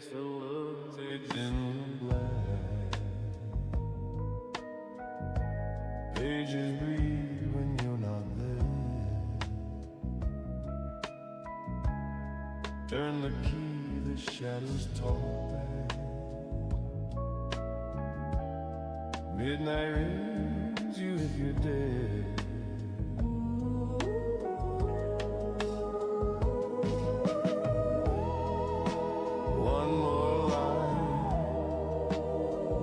still looks aging black. Pages breathe when you're not there. Turn the key, the shadows talk back. Midnight rings you if you're dead. One more line,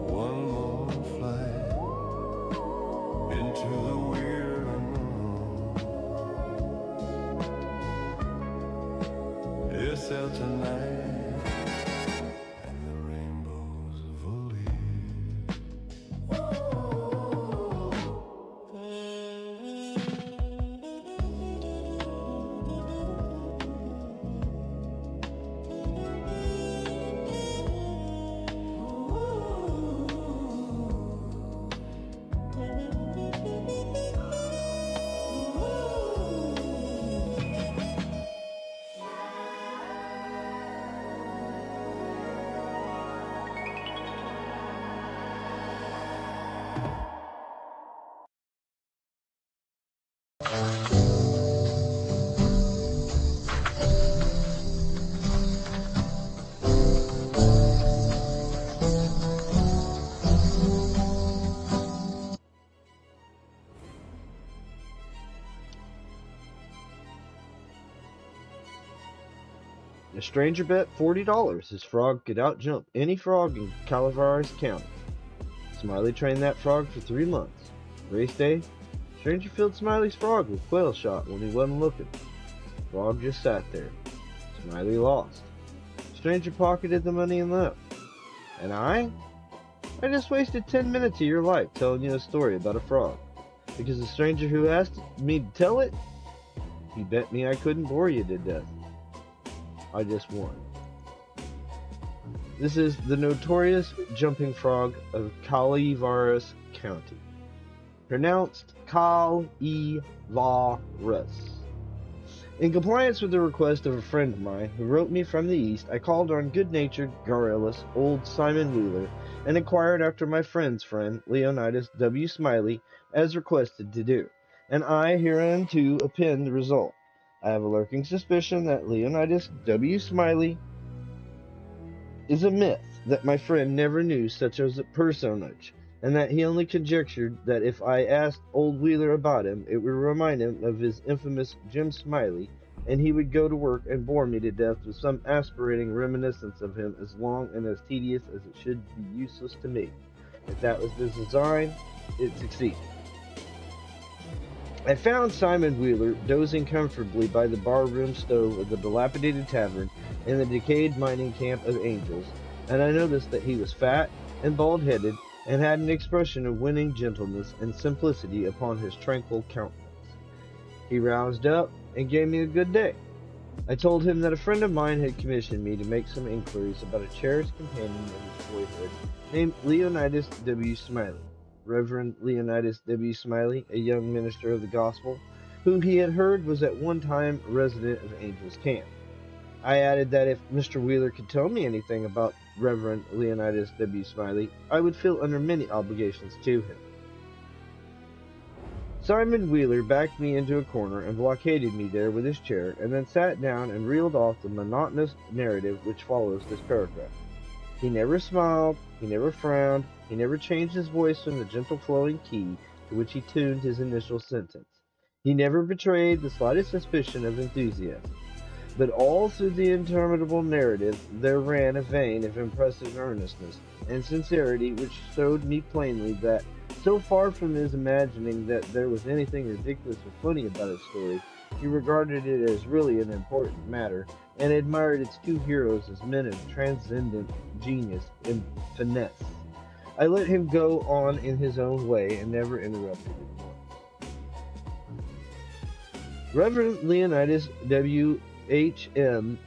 one more flight into the weird unknown. It's out tonight, and the rainbows of a A stranger bet $40 his frog could outjump any frog in Calaveras County. Smiley trained that frog for 3 months. Race day, stranger filled Smiley's frog with quail shot when he wasn't looking. Frog just sat there. Smiley lost. Stranger pocketed the money and left. And I just wasted 10 minutes of your life telling you a story about a frog. Because the stranger who asked me to tell it, he bet me I couldn't bore you to death. I just won. This is the notorious jumping frog of Calaveras County. Pronounced Calaveras. In compliance with the request of a friend of mine who wrote me from the east, I called on good-natured, garrulous, old Simon Wheeler and inquired after my friend's friend, Leonidas W. Smiley, as requested to do, and I hereunto append the result. I have a lurking suspicion that Leonidas W. Smiley is a myth, that my friend never knew such as a personage, and that he only conjectured that if I asked old Wheeler about him, it would remind him of his infamous Jim Smiley, and he would go to work and bore me to death with some aspirating reminiscence of him as long and as tedious as it should be useless to me. If that was the design, it succeeded. I found Simon Wheeler dozing comfortably by the barroom stove of the dilapidated tavern in the decayed mining camp of Angels, and I noticed that he was fat and bald-headed and had an expression of winning gentleness and simplicity upon his tranquil countenance. He roused up and gave me a good day. I told him that a friend of mine had commissioned me to make some inquiries about a cherished companion in his boyhood named Leonidas W. Smiley. Reverend Leonidas W. Smiley, a young minister of the gospel, who he had heard was at one time a resident of Angel's Camp. I added that if Mr. Wheeler could tell me anything about Reverend Leonidas W. Smiley, I would feel under many obligations to him. Simon Wheeler backed me into a corner and blockaded me there with his chair, and then sat down and reeled off the monotonous narrative which follows this paragraph. He never smiled, he never frowned, he never changed his voice from the gentle flowing key to which he tuned his initial sentence. He never betrayed the slightest suspicion of enthusiasm. But all through the interminable narrative there ran a vein of impressive earnestness and sincerity which showed me plainly that, so far from his imagining that there was anything ridiculous or funny about his story, he regarded it as really an important matter, and admired its two heroes as men of transcendent genius and finesse. I let him go on in his own way and never interrupted him once. Reverend Leonidas W. H.M.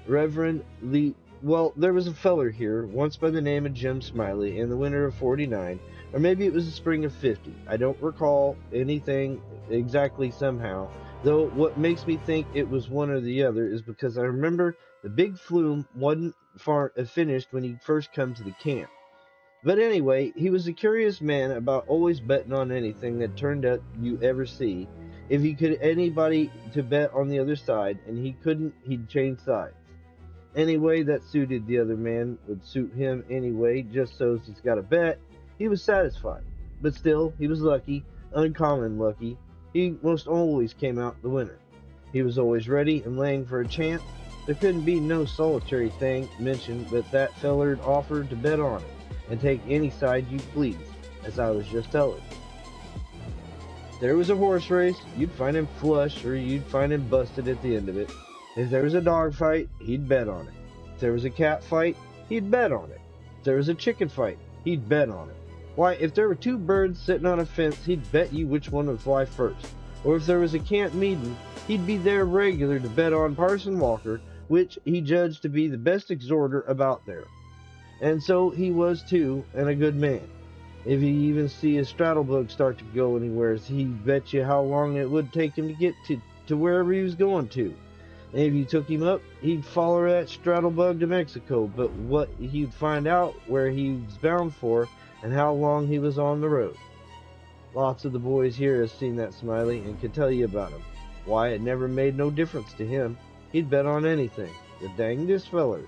Well, there was a feller here, once by the name of Jim Smiley, in the winter of '49, or maybe it was the spring of '50. I don't recall anything exactly somehow, though what makes me think it was one or the other is because I remember The big flume wasn't far finished when he first come to the camp. But anyway, he was a curious man about always betting on anything that turned up you ever see. If he could anybody to bet on the other side, and he couldn't, he'd change sides. Any way that suited the other man would suit him anyway, just so's he's got a bet. He was satisfied. But still, he was lucky, uncommon lucky. He most always came out the winner. He was always ready and laying for a chance. There couldn't be no solitary thing mentioned but that feller'd offer to bet on it, and take any side you please, as I was just telling. If there was a horse race, you'd find him flush or you'd find him busted at the end of it. If there was a dog fight, he'd bet on it. If there was a cat fight, he'd bet on it. If there was a chicken fight, he'd bet on it. Why, if there were two birds sitting on a fence, he'd bet you which one would fly first. Or if there was a camp meeting, he'd be there regular to bet on Parson Walker, which he judged to be the best exhorter about there. And so he was too, and a good man. If he even see a straddlebug start to go anywhere, he'd bet you how long it would take him to get to wherever he was going to. And if you took him up, he'd follow that straddlebug to Mexico, but what he'd find out where he was bound for and how long he was on the road. Lots of the boys here have seen that Smiley and can tell you about him. Why, it never made no difference to him. He'd bet on anything. The dangdest feller.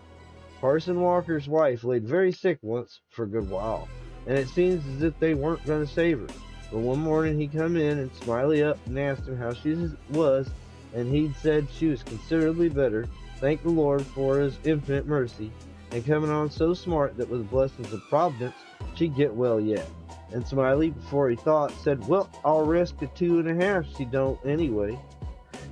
Parson Walker's wife laid very sick once for a good while, and it seems as if they weren't going to save her. But one morning he come in and Smiley up and asked him how she was, and he'd said she was considerably better, thank the Lord for his infinite mercy, and coming on so smart that with the blessings of Providence she'd get well yet. And Smiley, before he thought, said, well, I'll risk a 2.5 she don't anyway.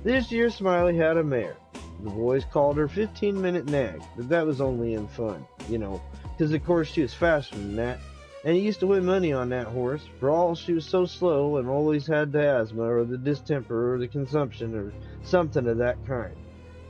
This year Smiley had a mare. The boys called her 15-minute nag, but that was only in fun, you know, because of course she was faster than that, and he used to win money on that horse, for all she was so slow and always had the asthma or the distemper or the consumption or something of that kind.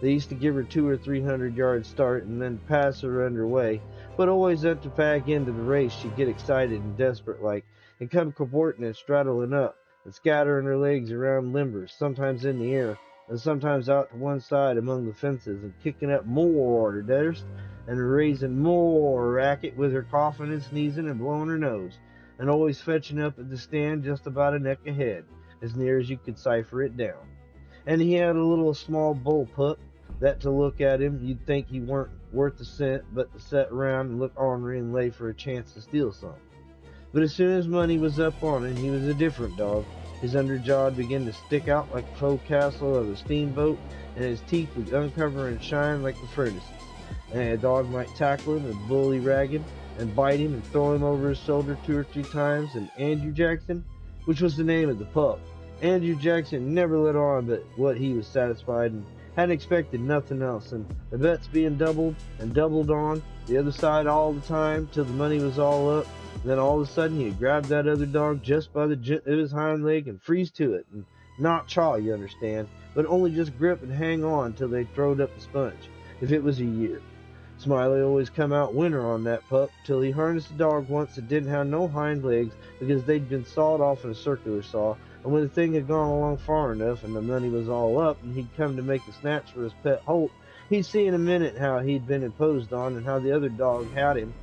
They used to give her 200 or 300 yard start and then pass her underway, but always at the back end of the race she'd get excited and desperate like, and come cavorting and straddling up, and scattering her legs around limbers, sometimes in the air, and sometimes out to one side among the fences, and kicking up more durst, and raising more racket with her coughing and sneezing and blowing her nose, and always fetching up at the stand just about a neck ahead, as near as you could cipher it down. And he had a little small bull pup, that to look at him you'd think he weren't worth a cent, but to sit around and look ornery and lay for a chance to steal some. But as soon as money was up on him, he was a different dog. His underjaw began to stick out like the forecastle of a steamboat, and his teeth would uncover and shine like the furnaces. And a dog might tackle him and bully rag him, and bite him and throw him over his shoulder 2 or 3 times, and Andrew Jackson, which was the name of the pup, Andrew Jackson never let on but what he was satisfied and hadn't expected nothing else, and the bets being doubled and doubled on the other side all the time till the money was all up. Then all of a sudden he'd grab that other dog just by the jint of his hind leg and freeze to it, and not chaw, you understand, but only just grip and hang on till they throwed up the sponge, if it was a year. Smiley always come out winner on that pup, till he harnessed a dog once that didn't have no hind legs because they'd been sawed off in a circular saw, and when the thing had gone along far enough and the money was all up and he'd come to make a snatch for his pet Holt, he'd see in a minute how he'd been imposed on and how the other dog had him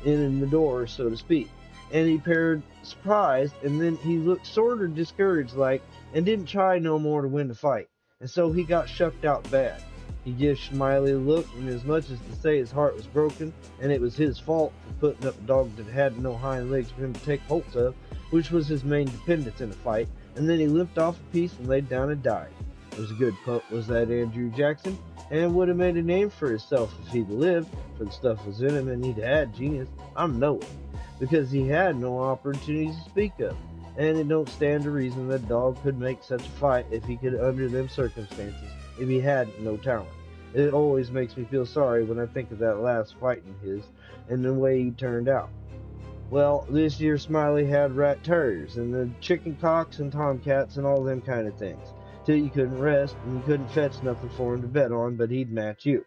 in the door, so to speak. And he appeared surprised, and then he looked sort of discouraged like, and didn't try no more to win the fight. And so he got shucked out bad. He gave Smiley a look, and as much as to say his heart was broken, and it was his fault for putting up a dog that had no hind legs for him to take hold of, which was his main dependence in the fight, and then he limped off a piece and laid down and died. It was a good pup, was that Andrew Jackson, and would have made a name for himself if he'd lived, for the stuff was in him and he'd had genius, I'm knowing, because he had no opportunities to speak of, and it don't stand to reason that dog could make such a fight if he could under them circumstances, if he had no talent. It always makes me feel sorry when I think of that last fight of his, and the way he turned out. Well, this year Smiley had rat terriers, and the chicken cocks and tomcats and all them kind of things, till you couldn't rest, and you couldn't fetch nothing for him to bet on, but he'd match you.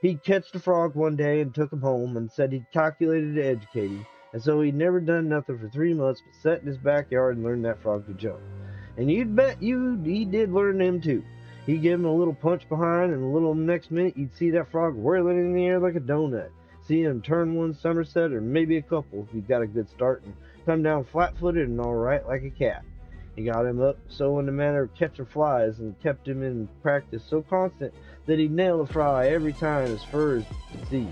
He'd catch the frog one day and took him home, and said he'd calculated to educate him, and so he'd never done nothing for 3 months but sat in his backyard and learned that frog to jump. And you'd bet you he did learn them too. He'd give him a little punch behind, and the little next minute you'd see that frog whirling in the air like a donut. See him turn one somerset, or maybe a couple if he got a good start, and come down flat-footed and all right like a cat. He got him up so in the manner of catching flies, and kept him in practice so constant that he'd nail a fly every time as fur as could see.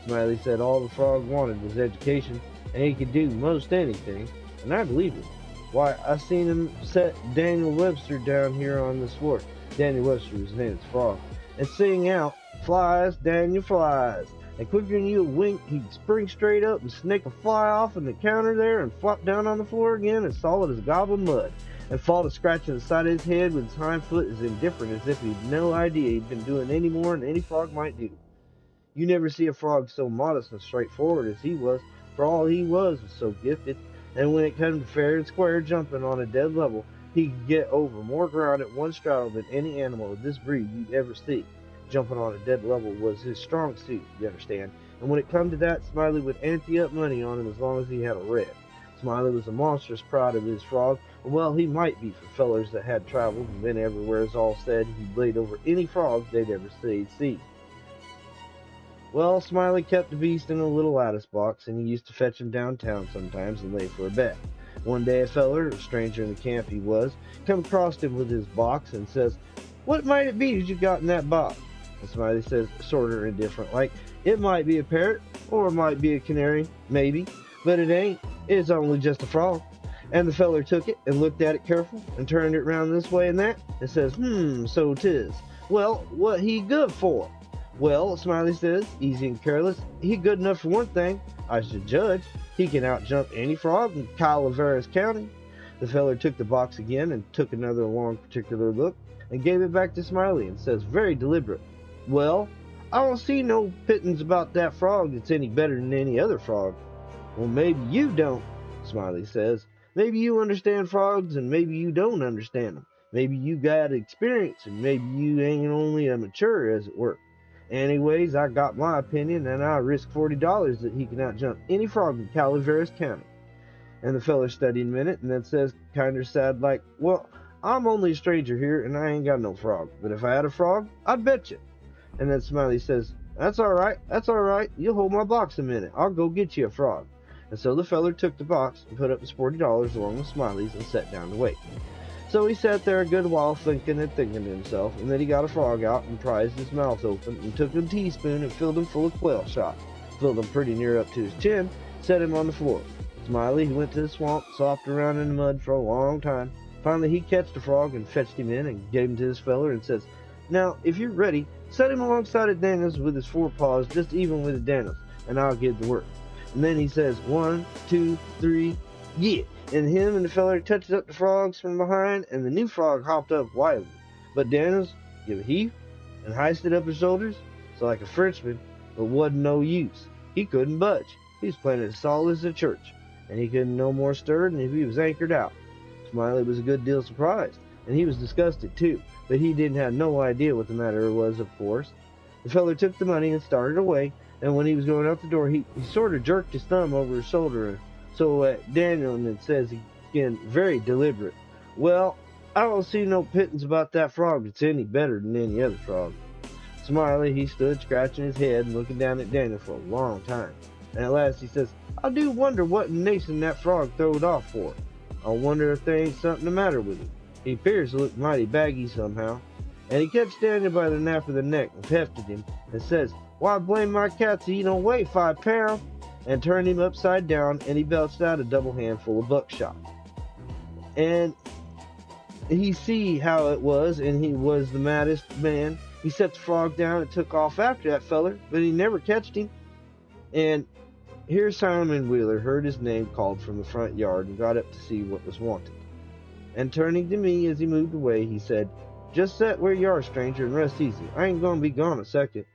Smiley said all the frog wanted was education, and he could do most anything, and I believed him. Why, I seen him set Daniel Webster down here on this floor. Daniel Webster was his name, it's Frog, and sing out, "Flies, Daniel, flies." And quicker than you wink, he'd spring straight up and snake a fly off on the counter there and flop down on the floor again as solid as a gob of mud, and fall to scratching the side of his head with his hind foot as indifferent as if he'd no idea he'd been doing any more than any frog might do. You never see a frog so modest and straightforward as he was, for all he was so gifted, and when it come to fair and square jumping on a dead level, he could get over more ground at one straddle than any animal of this breed you'd ever see. Jumping on a dead level was his strong suit, you understand, and when it come to that, Smiley would ante up money on him as long as he had a red. Smiley was a monstrous proud of his frog, and well he might be for fellers that had traveled and been everywhere, as all said he laid over any frog they'd ever see. Well, Smiley kept the beast in a little lattice box, and he used to fetch him downtown sometimes and lay for a bet. One day a feller, a stranger in the camp he was, come across him with his box and says, "What might it be you got in that box?" And Smiley says, sorter indifferent like, "It might be a parrot, or it might be a canary, maybe, but it ain't. It's only just a frog." And the feller took it and looked at it careful and turned it round this way and that and says, "So 'tis. Well, what he good for?" "Well," Smiley says, easy and careless, "he good enough for one thing, I should judge. He can outjump any frog in Calaveras County." The feller took the box again and took another long particular look and gave it back to Smiley and says very deliberate, "Well, I don't see no pittance about that frog that's any better than any other frog." "Well, maybe you don't," Smiley says. "Maybe you understand frogs and maybe you don't understand them. Maybe you got experience and maybe you ain't only a mature, as it were. Anyways, I got my opinion, and I risk $40 that he can outjump any frog in Calaveras County." And the feller studied a minute, and then says, kinder sad like, "Well, I'm only a stranger here, and I ain't got no frog. But if I had a frog, I'd bet you." And then Smiley says, that's all right. You'll hold my box a minute. I'll go get you a frog." And so the feller took the box and put up his $40 along with Smiley's and sat down to wait. So he sat there a good while thinking to himself, and then he got a frog out and prized his mouth open and took a teaspoon and filled him full of quail shot, filled him pretty near up to his chin, set him on the floor. Smiley, he went to the swamp, sopped around in the mud for a long time. Finally he catched the frog and fetched him in and gave him to his feller and says, "Now, if you're ready, set him alongside of Daniels with his forepaws just even with the Daniels, and I'll get to work." And then he says, 1, 2, 3, yeah! And him and the feller touched up the frogs from behind, and the new frog hopped up wildly. But Daniels gave a heave and hoisted up his shoulders, so like a Frenchman, but wasn't no use. He couldn't budge. He was planted as solid as a church, and he couldn't no more stir than if he was anchored out. Smiley was a good deal surprised, and he was disgusted too, but he didn't have no idea what the matter was, of course. The feller took the money and started away, and when he was going out the door, he sort of jerked his thumb over his shoulder, and so Daniel and it says again, very deliberate, "Well, I don't see no pittance about that frog that's any better than any other frog." Smiley, he stood scratching his head and looking down at Daniel for a long time, and at last he says, "I do wonder what in nation that frog throwed off for. I wonder if there ain't something the matter with him. He appears to look mighty baggy somehow." And he catched Daniel by the nape of the neck and hefted him and says, "Why, blame my cats, he don't weigh 5 pounds. And turned him upside down, and he belched out a double handful of buckshot. And he see how it was, and he was the maddest man. He set the frog down and took off after that feller, but he never catched him. And here Simon Wheeler heard his name called from the front yard and got up to see what was wanted. And turning to me as he moved away, he said, 'Just set where you are, stranger, and rest easy. I ain't going to be gone a second.'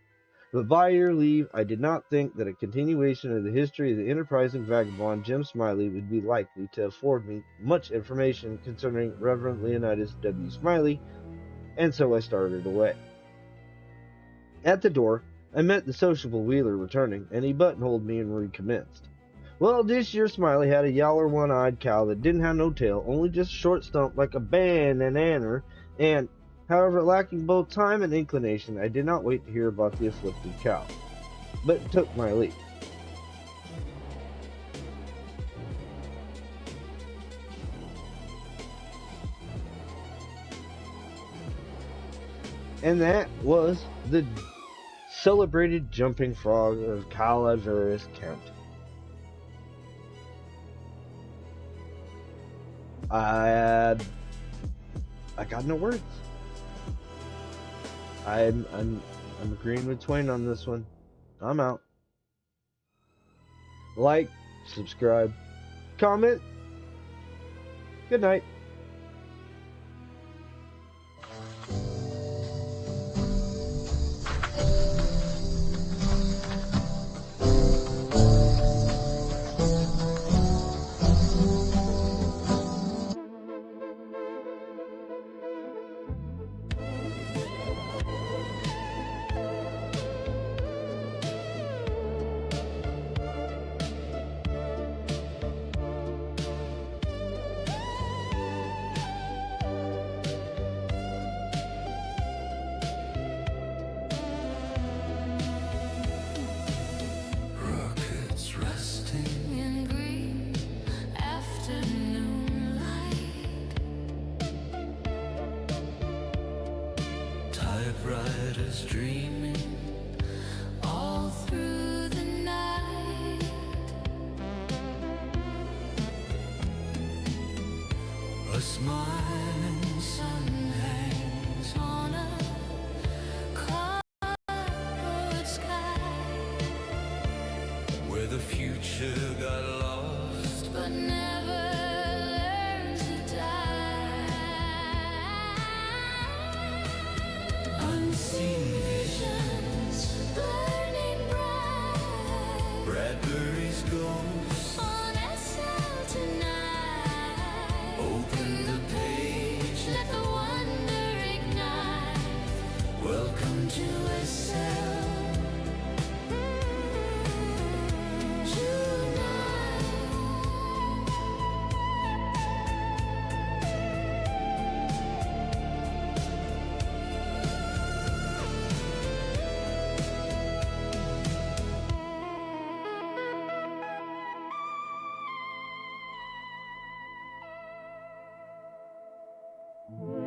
But by your leave, I did not think that a continuation of the history of the enterprising vagabond Jim Smiley would be likely to afford me much information concerning Reverend Leonidas W. Smiley, and so I started away. At the door, I met the sociable Wheeler returning, and he buttonholed me and recommenced. Well, this year Smiley had a yaller one-eyed cow that didn't have no tail, only just a short stump like a banananer, and However, lacking both time and inclination, I did not wait to hear about the afflicted cow, but took my leave. And that was the celebrated jumping frog of Calaveras County. I got no words. I'm agreeing with Twain on this one. I'm out. Like, subscribe, comment. Good night. Rockets resting in green afternoon light. Typewriters dreaming all through the night. A smiling sun hangs on a cardboard sky, where the future got lost but never learned to die. Unseen visions burning bright, Bradbury's ghost on SL tonight. Open the page, let the wonder ignite. Welcome to SL. Tonight.